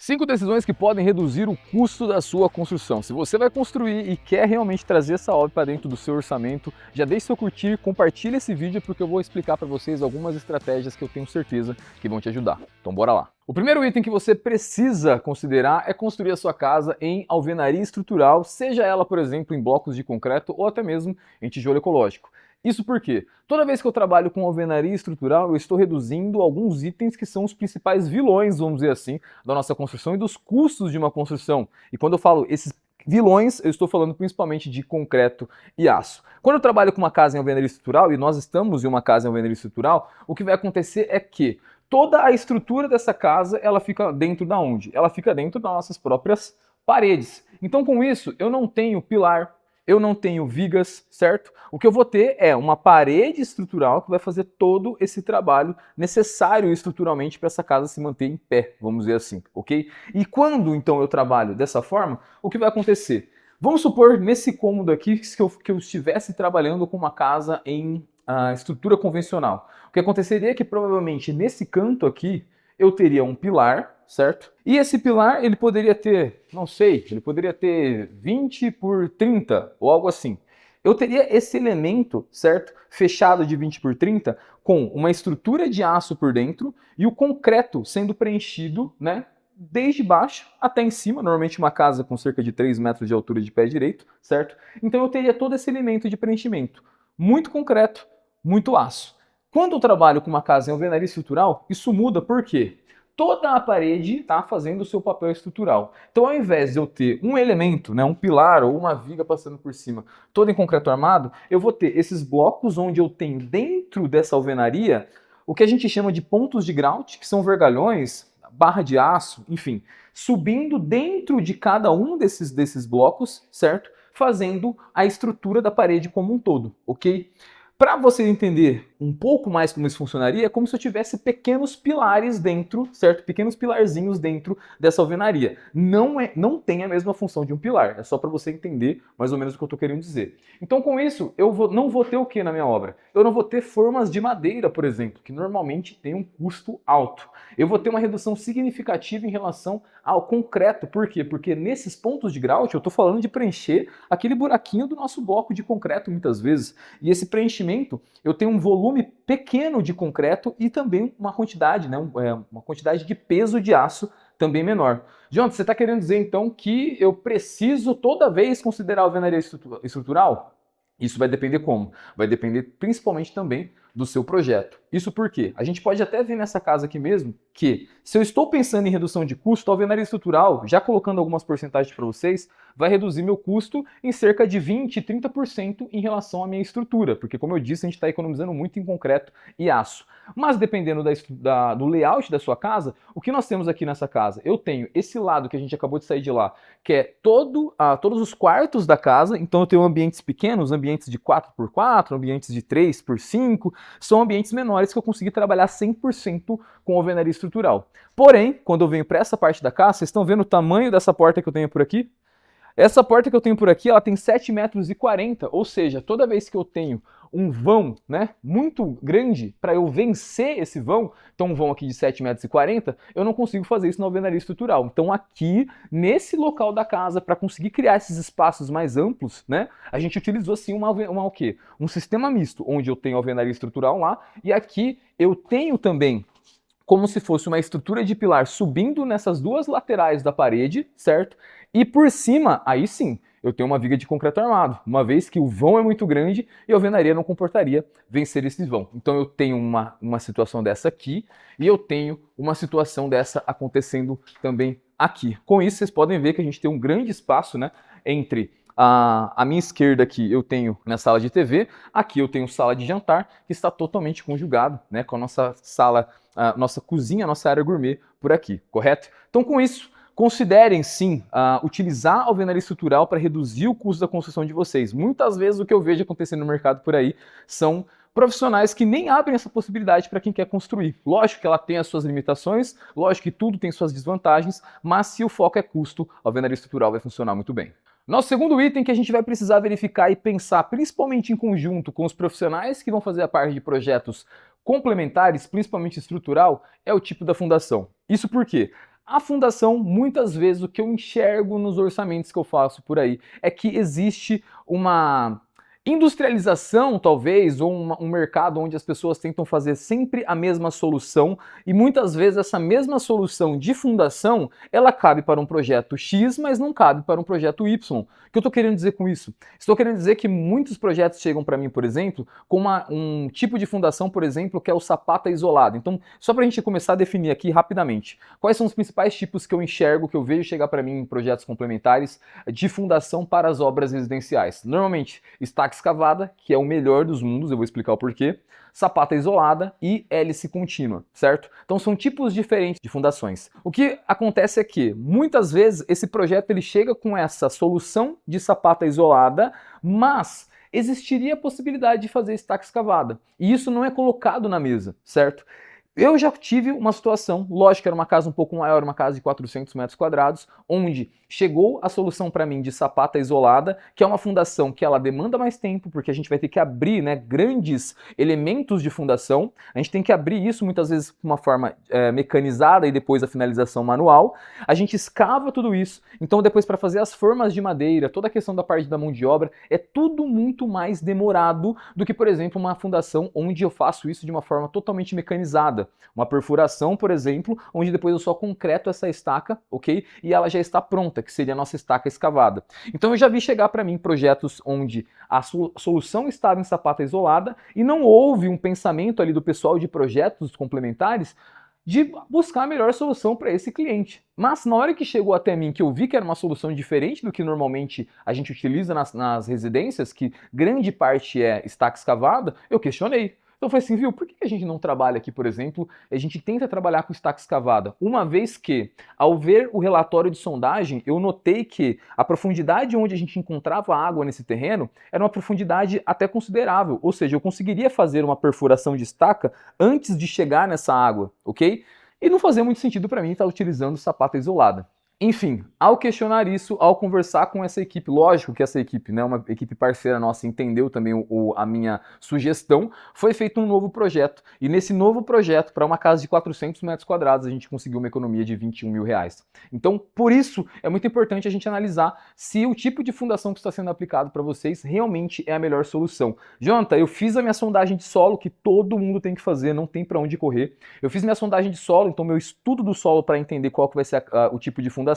5 decisões que podem reduzir o custo da sua construção. Se você vai construir e quer realmente trazer essa obra para dentro do seu orçamento, já deixe seu curtir, compartilhe esse vídeo porque eu vou explicar para vocês algumas estratégias que eu tenho certeza que vão te ajudar. Então bora lá! O primeiro item que você precisa considerar é construir a sua casa em alvenaria estrutural, seja ela, por exemplo, em blocos de concreto ou até mesmo em tijolo ecológico. Isso porque toda vez que eu trabalho com alvenaria estrutural, eu estou reduzindo alguns itens que são os principais vilões, vamos dizer assim, da nossa construção e dos custos de uma construção. E quando eu falo esses vilões, eu estou falando principalmente de concreto e aço. Quando eu trabalho com uma casa em alvenaria estrutural, e nós estamos em uma casa em alvenaria estrutural, o que vai acontecer é que toda a estrutura dessa casa, ela fica dentro da onde? Ela fica dentro das nossas próprias paredes. Então com isso, eu não tenho pilar, eu não tenho vigas, certo? O que eu vou ter é uma parede estrutural que vai fazer todo esse trabalho necessário estruturalmente para essa casa se manter em pé, vamos dizer assim, ok? E quando então eu trabalho dessa forma, o que vai acontecer? Vamos supor nesse cômodo aqui que eu estivesse trabalhando com uma casa em estrutura convencional. O que aconteceria é que provavelmente nesse canto aqui eu teria um pilar, certo? E esse pilar, ele poderia ter, não sei, ele poderia ter 20 por 30 ou algo assim. Eu teria esse elemento, certo? Fechado de 20 por 30 com uma estrutura de aço por dentro e o concreto sendo preenchido, né? Desde baixo até em cima, normalmente uma casa com cerca de 3 metros de altura de pé direito, certo? Então eu teria todo esse elemento de preenchimento. Muito concreto, muito aço. Quando eu trabalho com uma casa em alvenaria estrutural, isso muda por quê? Toda a parede está fazendo o seu papel estrutural. Então, ao invés de eu ter um elemento, né, um pilar ou uma viga passando por cima, todo em concreto armado, eu vou ter esses blocos onde eu tenho dentro dessa alvenaria o que a gente chama de pontos de grout, que são vergalhões, barra de aço, enfim, subindo dentro de cada um desses blocos, certo? Fazendo a estrutura da parede como um todo, ok? Para você entender um pouco mais como isso funcionaria, é como se eu tivesse pequenos pilares dentro, certo? Pequenos pilarzinhos dentro dessa alvenaria. Não tem a mesma função de um pilar, é só para você entender mais ou menos o que eu estou querendo dizer. Então com isso, não vou ter o que na minha obra? Eu não vou ter formas de madeira, por exemplo, que normalmente tem um custo alto. Eu vou ter uma redução significativa em relação ao concreto. Por quê? Porque nesses pontos de grout eu estou falando de preencher aquele buraquinho do nosso bloco de concreto muitas vezes. E esse preenchimento, eu tenho um volume pequeno de concreto e também uma quantidade, né, uma quantidade de peso de aço também menor. Jonathan, você está querendo dizer então que eu preciso toda vez considerar a alvenaria estrutural? Isso vai depender como? Vai depender principalmente também do seu projeto. Isso porque a gente pode até ver nessa casa aqui mesmo que se eu estou pensando em redução de custo, a alvenaria estrutural, já colocando algumas porcentagens para vocês, vai reduzir meu custo em cerca de 20, 30% em relação à minha estrutura, porque como eu disse, a gente está economizando muito em concreto e aço. Mas dependendo do layout da sua casa, o que nós temos aqui nessa casa? Eu tenho esse lado que a gente acabou de sair de lá, que é todos os quartos da casa, então eu tenho ambientes pequenos, ambientes de 4x4, ambientes de 3x5, são ambientes menores que eu consegui trabalhar 100% com alvenaria estrutural. Porém, quando eu venho para essa parte da casa, vocês estão vendo o tamanho dessa porta que eu tenho por aqui? Essa porta que eu tenho por aqui, ela tem 7,40 m, ou seja, toda vez que eu tenho um vão, né, muito grande, para eu vencer esse vão, então um vão aqui de 7,40 m, eu não consigo fazer isso na alvenaria estrutural. Então aqui, nesse local da casa, para conseguir criar esses espaços mais amplos, né, a gente utilizou assim o quê? Um sistema misto, onde eu tenho alvenaria estrutural lá, e aqui eu tenho também como se fosse uma estrutura de pilar subindo nessas duas laterais da parede, certo? E por cima, aí sim, eu tenho uma viga de concreto armado, uma vez que o vão é muito grande e a alvenaria não comportaria vencer esse vão. Então eu tenho uma situação dessa aqui e eu tenho uma situação dessa acontecendo também aqui. Com isso, vocês podem ver que a gente tem um grande espaço, né, entre a minha esquerda aqui eu tenho minha sala de TV, aqui eu tenho sala de jantar, que está totalmente conjugado, né, com a nossa sala, a nossa cozinha, a nossa área gourmet por aqui, correto? Então com isso, considerem sim utilizar a alvenaria estrutural para reduzir o custo da construção de vocês. Muitas vezes o que eu vejo acontecendo no mercado por aí são profissionais que nem abrem essa possibilidade para quem quer construir. Lógico que ela tem as suas limitações, lógico que tudo tem suas desvantagens, mas se o foco é custo, a alvenaria estrutural vai funcionar muito bem. Nosso segundo item que a gente vai precisar verificar e pensar, principalmente em conjunto com os profissionais que vão fazer a parte de projetos complementares, principalmente estrutural, é o tipo da fundação. Isso porque A fundação, muitas vezes, o que eu enxergo nos orçamentos que eu faço por aí é que existe uma industrialização, talvez, ou um mercado onde as pessoas tentam fazer sempre a mesma solução e muitas vezes essa mesma solução de fundação, ela cabe para um projeto X, mas não cabe para um projeto Y. O que eu estou querendo dizer com isso? Estou querendo dizer que muitos projetos chegam para mim, por exemplo, com um tipo de fundação, por exemplo, que é o sapata isolado. Então, só para a gente começar a definir aqui rapidamente, quais são os principais tipos que eu enxergo, que eu vejo chegar para mim em projetos complementares de fundação para as obras residenciais? Normalmente, estaca escavada, que é o melhor dos mundos, eu vou explicar o porquê, sapata isolada e hélice contínua, certo? Então são tipos diferentes de fundações. O que acontece é que, muitas vezes, esse projeto ele chega com essa solução de sapata isolada, mas existiria a possibilidade de fazer estaca escavada. E isso não é colocado na mesa, certo? Eu já tive uma situação, lógico que era uma casa um pouco maior, uma casa de 400 metros quadrados, onde chegou a solução para mim de sapata isolada, que é uma fundação que ela demanda mais tempo, porque a gente vai ter que abrir, né, grandes elementos de fundação, a gente tem que abrir isso muitas vezes de uma forma mecanizada e depois a finalização manual, a gente escava tudo isso, então depois para fazer as formas de madeira, toda a questão da parte da mão de obra, é tudo muito mais demorado do que, por exemplo, uma fundação onde eu faço isso de uma forma totalmente mecanizada. Uma perfuração, por exemplo, onde depois eu só concreto essa estaca, ok? E ela já está pronta, que seria a nossa estaca escavada. Então eu já vi chegar para mim projetos onde a solução estava em sapata isolada e não houve um pensamento ali do pessoal de projetos complementares de buscar a melhor solução para esse cliente. Mas na hora que chegou até mim, que eu vi que era uma solução diferente do que normalmente a gente utiliza nas residências, que grande parte é estaca escavada, eu questionei. Então eu falei assim, viu, por que a gente não trabalha aqui, por exemplo, a gente tenta trabalhar com estaca escavada? Uma vez que, ao ver o relatório de sondagem, eu notei que a profundidade onde a gente encontrava água nesse terreno era uma profundidade até considerável, ou seja, eu conseguiria fazer uma perfuração de estaca antes de chegar nessa água, ok? E não fazia muito sentido para mim estar utilizando sapata isolada. Enfim, ao questionar isso, ao conversar com essa equipe, lógico que essa equipe, né, uma equipe parceira nossa, entendeu também a minha sugestão, foi feito um novo projeto. E nesse novo projeto, para uma casa de 400 metros quadrados, a gente conseguiu uma economia de 21 mil reais. Então, por isso, é muito importante a gente analisar se o tipo de fundação que está sendo aplicado para vocês realmente é a melhor solução. Jonathan, eu fiz a minha sondagem de solo, que todo mundo tem que fazer, não tem para onde correr. Eu fiz minha sondagem de solo, então meu estudo do solo para entender qual que vai ser o tipo de fundação,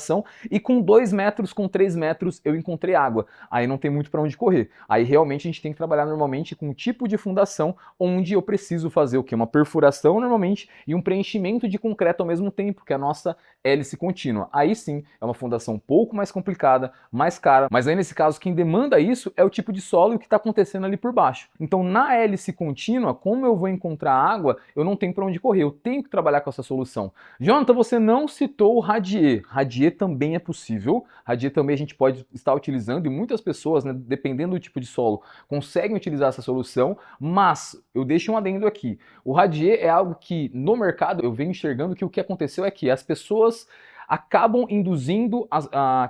e com 2 metros, com 3 metros, eu encontrei água. Aí não tem muito para onde correr. Aí realmente a gente tem que trabalhar normalmente com um tipo de fundação onde eu preciso fazer o quê? Uma perfuração normalmente e um preenchimento de concreto ao mesmo tempo, que é a nossa hélice contínua. Aí sim, é uma fundação um pouco mais complicada, mais cara, mas aí nesse caso quem demanda isso é o tipo de solo e o que está acontecendo ali por baixo. Então na hélice contínua, como eu vou encontrar água, eu não tenho para onde correr, eu tenho que trabalhar com essa solução. Jonathan, você não citou o radier. Radier também é possível, radier também a gente pode estar utilizando e muitas pessoas, né, dependendo do tipo de solo, conseguem utilizar essa solução, mas eu deixo um adendo aqui. O radier é algo que no mercado eu venho enxergando que o que aconteceu é que as pessoas acabam induzindo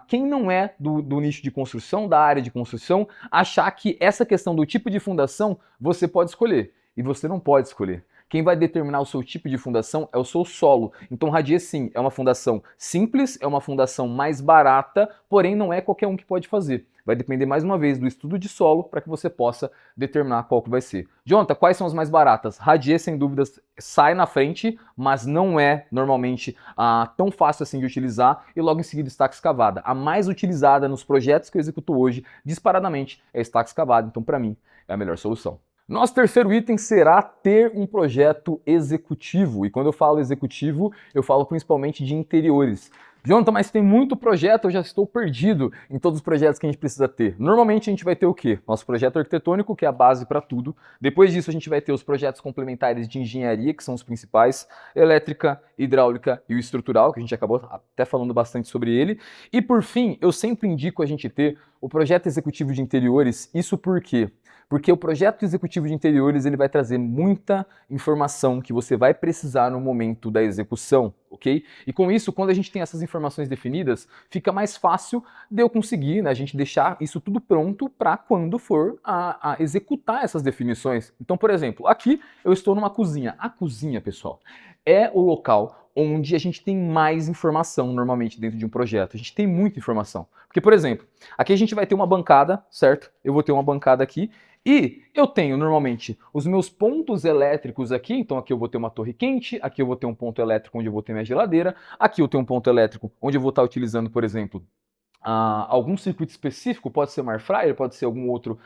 quem não é do nicho de construção, da área de construção, achar que essa questão do tipo de fundação você pode escolher e você não pode escolher. Quem vai determinar o seu tipo de fundação é o seu solo. Então radier sim, é uma fundação simples, é uma fundação mais barata, porém não é qualquer um que pode fazer. Vai depender mais uma vez do estudo de solo para que você possa determinar qual que vai ser. Jonathan, quais são as mais baratas? Radier sem dúvidas sai na frente, mas não é normalmente tão fácil assim de utilizar e logo em seguida estaca escavada. A mais utilizada nos projetos que eu executo hoje, disparadamente, é estaca escavada. Então para mim é a melhor solução. Nosso terceiro item será ter um projeto executivo. E quando eu falo executivo, eu falo principalmente de interiores. Jonathan, mas tem muito projeto, eu já estou perdido em todos os projetos que a gente precisa ter. Normalmente a gente vai ter o quê? Nosso projeto arquitetônico, que é a base para tudo. Depois disso a gente vai ter os projetos complementares de engenharia, que são os principais. Elétrica, hidráulica e o estrutural, que a gente acabou até falando bastante sobre ele. E por fim, eu sempre indico a gente ter o projeto executivo de interiores. Isso por quê? Porque o projeto executivo de interiores ele vai trazer muita informação que você vai precisar no momento da execução, ok? E com isso, quando a gente tem essas informações definidas, fica mais fácil de eu conseguir, né, a gente deixar isso tudo pronto para quando for a executar essas definições. Então, por exemplo, aqui eu estou numa cozinha. A cozinha, pessoal, é o local onde a gente tem mais informação normalmente dentro de um projeto. A gente tem muita informação. Porque, por exemplo, aqui a gente vai ter uma bancada, certo? Eu vou ter uma bancada aqui e eu tenho normalmente os meus pontos elétricos aqui. Então aqui eu vou ter uma torre quente, aqui eu vou ter um ponto elétrico onde eu vou ter minha geladeira, aqui eu tenho um ponto elétrico onde eu vou estar utilizando, por exemplo, algum circuito específico, pode ser uma air fryer, pode ser algum outro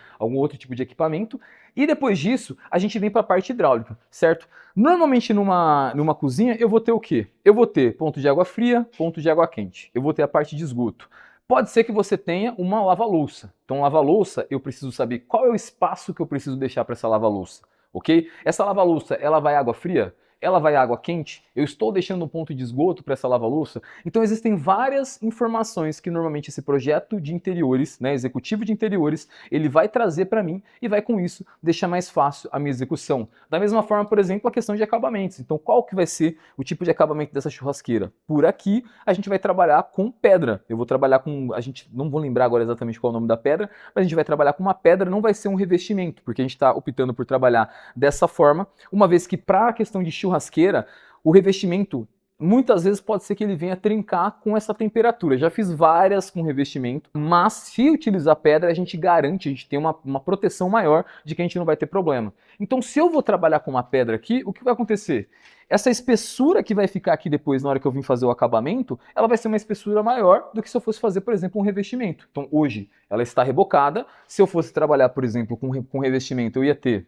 tipo de equipamento. E depois disso, a gente vem para a parte hidráulica, certo? Normalmente numa cozinha eu vou ter o quê? Eu vou ter ponto de água fria, ponto de água quente. Eu vou ter a parte de esgoto. Pode ser que você tenha uma lava-louça. Então, lava-louça, eu preciso saber qual é o espaço que eu preciso deixar para essa lava-louça, ok? Essa lava-louça, ela vai água fria? Ela vai água quente? Eu estou deixando um ponto de esgoto para essa lava-louça? Então existem várias informações que normalmente esse projeto de interiores, né, executivo de interiores, ele vai trazer para mim e vai com isso deixar mais fácil a minha execução. Da mesma forma, por exemplo, a questão de acabamentos. Então qual que vai ser o tipo de acabamento dessa churrasqueira? Por aqui a gente vai trabalhar com pedra. Eu vou trabalhar com, a gente não vou lembrar agora exatamente qual é o nome da pedra, mas a gente vai trabalhar com uma pedra, não vai ser um revestimento, porque a gente está optando por trabalhar dessa forma, uma vez que para a questão de churrasqueira, o revestimento muitas vezes pode ser que ele venha trincar com essa temperatura. Já fiz várias com revestimento, mas se utilizar pedra, a gente garante, a gente tem uma proteção maior de que a gente não vai ter problema. Então, se eu vou trabalhar com uma pedra aqui, o que vai acontecer? Essa espessura que vai ficar aqui depois, na hora que eu vim fazer o acabamento, ela vai ser uma espessura maior do que se eu fosse fazer, por exemplo, um revestimento. Então, hoje, ela está rebocada. Se eu fosse trabalhar, por exemplo, com revestimento, eu ia ter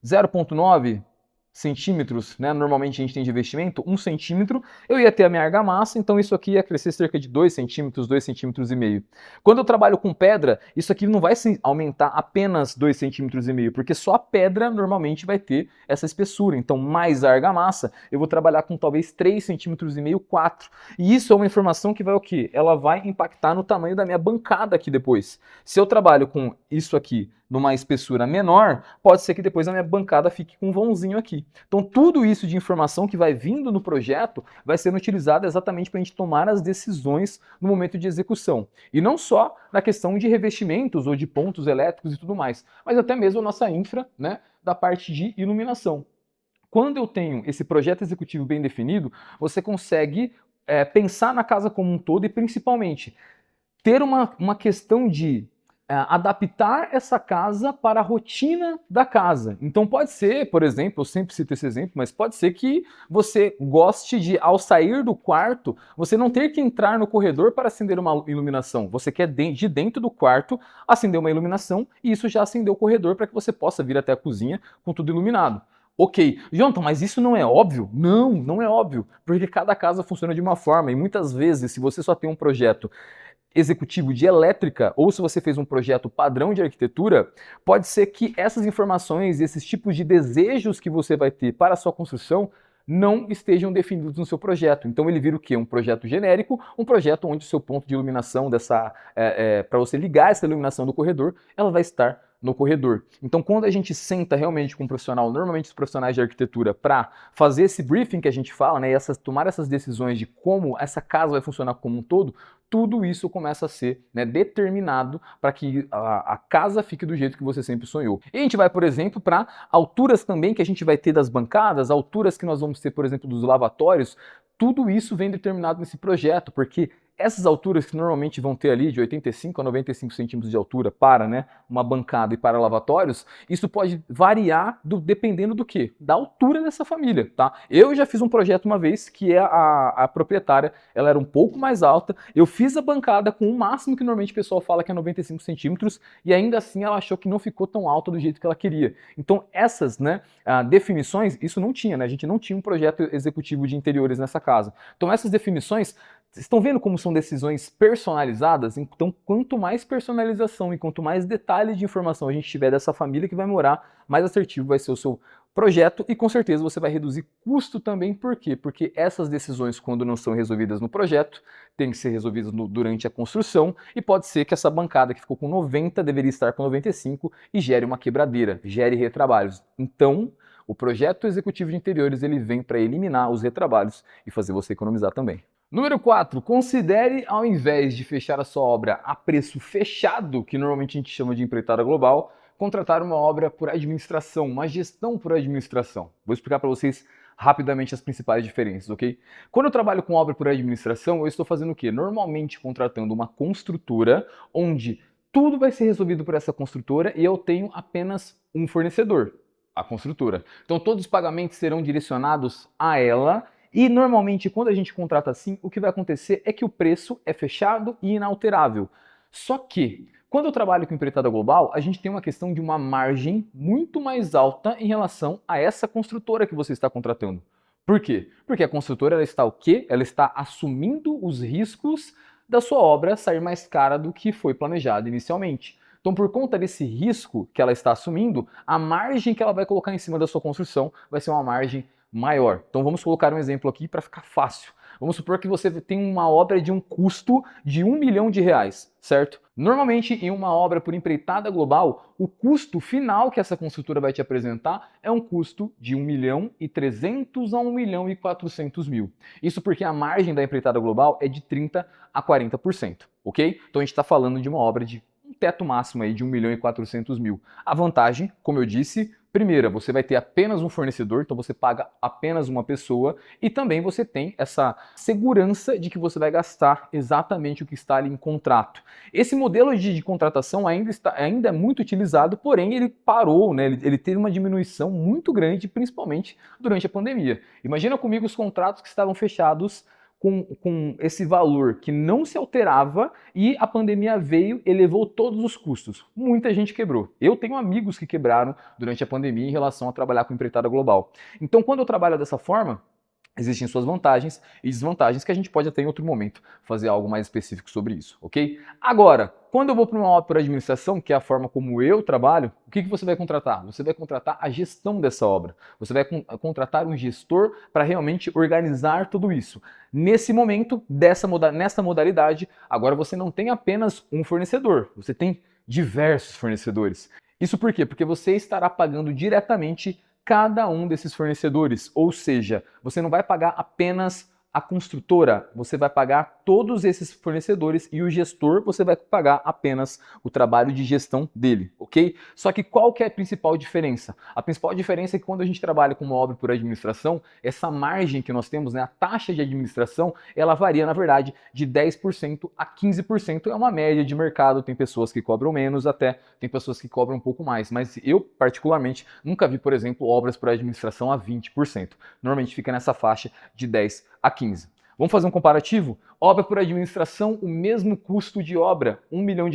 0,9 centímetros, né? Normalmente a gente tem de revestimento, 1 centímetro, eu ia ter a minha argamassa, então isso aqui ia crescer cerca de 2 centímetros, 2 centímetros e meio. Quando eu trabalho com pedra, isso aqui não vai aumentar apenas 2 centímetros e meio, porque só a pedra normalmente vai ter essa espessura, então mais a argamassa, eu vou trabalhar com talvez 3 centímetros e meio, 4. E isso é uma informação que vai o quê? Ela vai impactar no tamanho da minha bancada aqui depois. Se eu trabalho com isso aqui numa espessura menor, pode ser que depois a minha bancada fique com um vãozinho aqui. Então tudo isso de informação que vai vindo no projeto vai sendo utilizado exatamente para a gente tomar as decisões no momento de execução. E não só na questão de revestimentos ou de pontos elétricos e tudo mais, mas até mesmo a nossa infra, né, da parte de iluminação. Quando eu tenho esse projeto executivo bem definido, você consegue pensar na casa como um todo e principalmente ter uma questão de adaptar essa casa para a rotina da casa. Então pode ser, por exemplo, eu sempre cito esse exemplo, mas pode ser que você goste de, ao sair do quarto, você não ter que entrar no corredor para acender uma iluminação. Você quer de dentro do quarto acender uma iluminação e isso já acendeu o corredor para que você possa vir até a cozinha com tudo iluminado. Ok, Jonathan, mas isso não é óbvio? Não, não é óbvio, porque cada casa funciona de uma forma e muitas vezes, se você só tem um projeto executivo de elétrica ou se você fez um projeto padrão de arquitetura, pode ser que essas informações, esses tipos de desejos que você vai ter para a sua construção não estejam definidos no seu projeto. Então ele vira o quê? Um projeto genérico, um projeto onde o seu ponto de iluminação para você ligar essa iluminação do corredor, ela vai estar no corredor. Então quando a gente senta realmente com um profissional, normalmente os profissionais de arquitetura, para fazer esse briefing que a gente fala, né, tomar essas decisões de como essa casa vai funcionar como um todo, tudo isso começa a ser, né, determinado para que a casa fique do jeito que você sempre sonhou. E a gente vai, por exemplo, para alturas também que a gente vai ter das bancadas, alturas que nós vamos ter, por exemplo, dos lavatórios, tudo isso vem determinado nesse projeto, porque essas alturas que normalmente vão ter ali de 85 a 95 centímetros de altura para, né, uma bancada e para lavatórios, isso pode variar dependendo do quê? Da altura dessa família, tá? Eu já fiz um projeto uma vez que a proprietária, ela era um pouco mais alta, eu fiz a bancada com o máximo que normalmente o pessoal fala que é 95 centímetros e ainda assim ela achou que não ficou tão alta do jeito que ela queria. Então essas, né, definições, isso não tinha, né? A gente não tinha um projeto executivo de interiores nessa casa. Então essas definições, vocês estão vendo como são decisões personalizadas? Então, quanto mais personalização e quanto mais detalhe de informação a gente tiver dessa família que vai morar, mais assertivo vai ser o seu projeto e com certeza você vai reduzir custo também. Por quê? Porque essas decisões, quando não são resolvidas no projeto, têm que ser resolvidas durante a construção e pode ser que essa bancada que ficou com 90 deveria estar com 95 e gere uma quebradeira, gere retrabalhos. Então, o projeto executivo de interiores ele vem para eliminar os retrabalhos e fazer você economizar também. Número 4, considere, ao invés de fechar a sua obra a preço fechado, que normalmente a gente chama de empreitada global, contratar uma obra por administração, uma gestão por administração. Vou explicar para vocês rapidamente as principais diferenças, ok? Quando eu trabalho com obra por administração, eu estou fazendo o quê? Normalmente contratando uma construtora onde tudo vai ser resolvido por essa construtora e eu tenho apenas um fornecedor, a construtora. Então todos os pagamentos serão direcionados a ela e normalmente quando a gente contrata assim, o que vai acontecer é que o preço é fechado e inalterável. Só que quando eu trabalho com empreitada global, a gente tem uma questão de uma margem muito mais alta em relação a essa construtora que você está contratando. Por quê? Porque a construtora ela está o quê? Ela está assumindo os riscos da sua obra sair mais cara do que foi planejado inicialmente. Então, por conta desse risco que ela está assumindo, a margem que ela vai colocar em cima da sua construção vai ser uma margem maior. Então, vamos colocar um exemplo aqui para ficar fácil. Vamos supor que você tem uma obra de um custo de R$ 1 milhão, certo? Normalmente, em uma obra por empreitada global, o custo final que essa construtora vai te apresentar é um custo de 1.300.000 a 1.400.000. Isso porque a margem da empreitada global é de 30% a 40%, ok? Então a gente está falando de uma obra de um teto máximo aí de 1.400.000. A vantagem, como eu disse, primeira, você vai ter apenas um fornecedor, então você paga apenas uma pessoa e também você tem essa segurança de que você vai gastar exatamente o que está ali em contrato. Esse modelo de contratação ainda é muito utilizado, porém ele parou, né? Ele teve uma diminuição muito grande, principalmente durante a pandemia. Imagina comigo os contratos que estavam fechados com esse valor que não se alterava e a pandemia veio, elevou todos os custos. Muita gente quebrou. Eu tenho amigos que quebraram durante a pandemia em relação a trabalhar com empreitada global. Então, quando eu trabalho dessa forma, existem suas vantagens e desvantagens que a gente pode até em outro momento fazer algo mais específico sobre isso, ok? Agora, quando eu vou para uma obra por administração, que é a forma como eu trabalho, o que você vai contratar? Você vai contratar a gestão dessa obra. Você vai contratar um gestor para realmente organizar tudo isso. Nesse momento, nessa modalidade, agora você não tem apenas um fornecedor, você tem diversos fornecedores. Isso por quê? Porque você estará pagando diretamente cada um desses fornecedores, ou seja, você não vai pagar apenas a construtora, você vai pagar todos esses fornecedores e o gestor você vai pagar apenas o trabalho de gestão dele, ok? Só que qual que é a principal diferença? A principal diferença é que quando a gente trabalha com uma obra por administração, essa margem que nós temos, né, a taxa de administração, ela varia na verdade de 10% a 15%, é uma média de mercado, tem pessoas que cobram menos até, tem pessoas que cobram um pouco mais, mas eu particularmente nunca vi, por exemplo, obras por administração a 20%. Normalmente fica nessa faixa de 10 a 15. Vamos fazer um comparativo? Obra por administração, o mesmo custo de obra, R$ 1 milhão.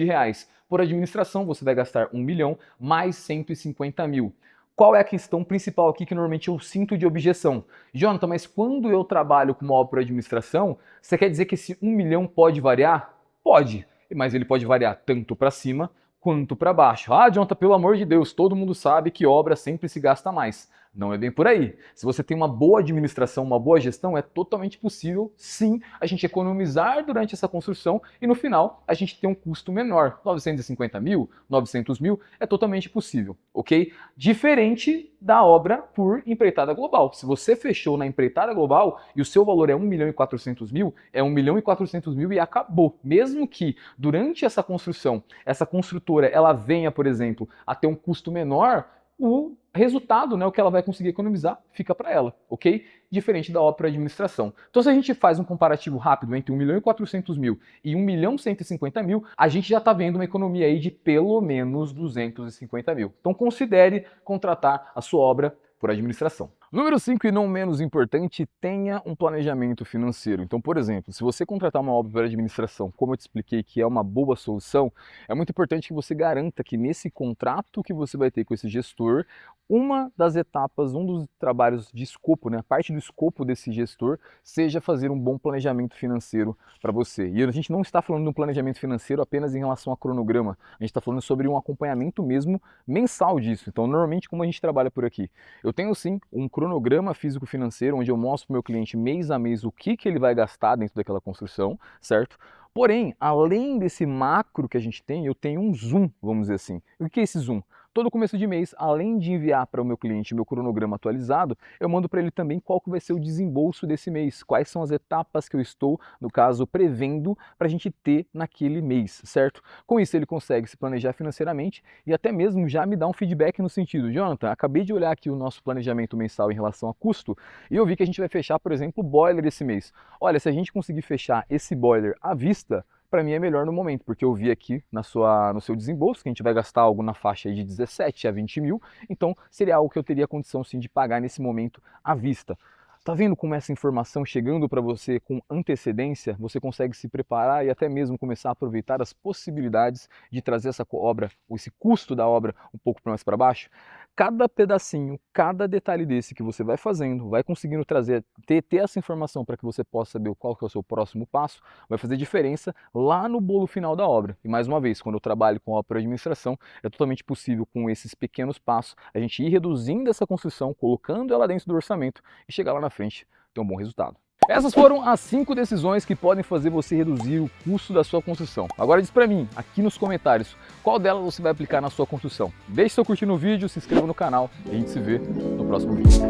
Por administração, você vai gastar 1 milhão mais 150 mil. Qual é a questão principal aqui que normalmente eu sinto de objeção? Jonathan, mas quando eu trabalho com uma obra por administração, você quer dizer que esse 1 milhão pode variar? Pode, mas ele pode variar tanto para cima quanto para baixo. Ah, Jonathan, pelo amor de Deus, todo mundo sabe que obra sempre se gasta mais. Não é bem por aí. Se você tem uma boa administração, uma boa gestão, é totalmente possível, sim, a gente economizar durante essa construção e no final a gente ter um custo menor. 950 mil, 900 mil, é totalmente possível, ok? Diferente da obra por empreitada global. Se você fechou na empreitada global e o seu valor é 1 milhão e 400 mil, é 1 milhão e 400 mil e acabou. Mesmo que durante essa construção, essa construtora, ela venha, por exemplo, a ter um custo menor, o resultado, né, o que ela vai conseguir economizar, fica para ela, ok? Diferente da obra por administração. Então, se a gente faz um comparativo rápido entre 1 milhão e 400 mil e 1 milhão e 150 mil, a gente já está vendo uma economia aí de pelo menos 250 mil. Então, considere contratar a sua obra por administração. Número 5 e não menos importante, tenha um planejamento financeiro. Então, por exemplo, se você contratar uma obra por administração, como eu te expliquei que é uma boa solução, é muito importante que você garanta que nesse contrato que você vai ter com esse gestor, uma das etapas, um dos trabalhos de escopo, né, a parte do escopo desse gestor, seja fazer um bom planejamento financeiro para você. E a gente não está falando de um planejamento financeiro apenas em relação a cronograma, a gente está falando sobre um acompanhamento mesmo mensal disso. Então, normalmente, como a gente trabalha por aqui? Eu tenho sim um cronograma físico-financeiro, onde eu mostro para o meu cliente mês a mês o que ele vai gastar dentro daquela construção, certo? Porém, além desse macro que a gente tem, eu tenho um zoom, vamos dizer assim. E o que é esse zoom? todo começo de mês, além de enviar para o meu cliente meu cronograma atualizado, eu mando para ele também qual que vai ser o desembolso desse mês, quais são as etapas que eu estou, no caso, prevendo para a gente ter naquele mês, certo? Com isso ele consegue se planejar financeiramente e até mesmo já me dar um feedback no sentido, Jonathan, acabei de olhar aqui o nosso planejamento mensal em relação a custo e eu vi que a gente vai fechar, por exemplo, o boiler esse mês. Olha, se a gente conseguir fechar esse boiler à vista, para mim é melhor no momento, porque eu vi aqui no seu desembolso que a gente vai gastar algo na faixa de 17 a 20 mil, então seria algo que eu teria condição sim de pagar nesse momento à vista. Tá vendo como essa informação chegando para você com antecedência, você consegue se preparar e até mesmo começar a aproveitar as possibilidades de trazer essa obra, ou esse custo da obra um pouco mais para baixo? Cada pedacinho, cada detalhe desse que você vai fazendo, vai conseguindo trazer, ter essa informação para que você possa saber qual que é o seu próximo passo, vai fazer diferença lá no bolo final da obra. E mais uma vez, quando eu trabalho com obra por administração, é totalmente possível com esses pequenos passos a gente ir reduzindo essa construção, colocando ela dentro do orçamento e chegar lá na frente ter um bom resultado. Essas foram as 5 decisões que podem fazer você reduzir o custo da sua construção. Agora diz pra mim, aqui nos comentários, qual delas você vai aplicar na sua construção. Deixe seu curtir no vídeo, se inscreva no canal e a gente se vê no próximo vídeo.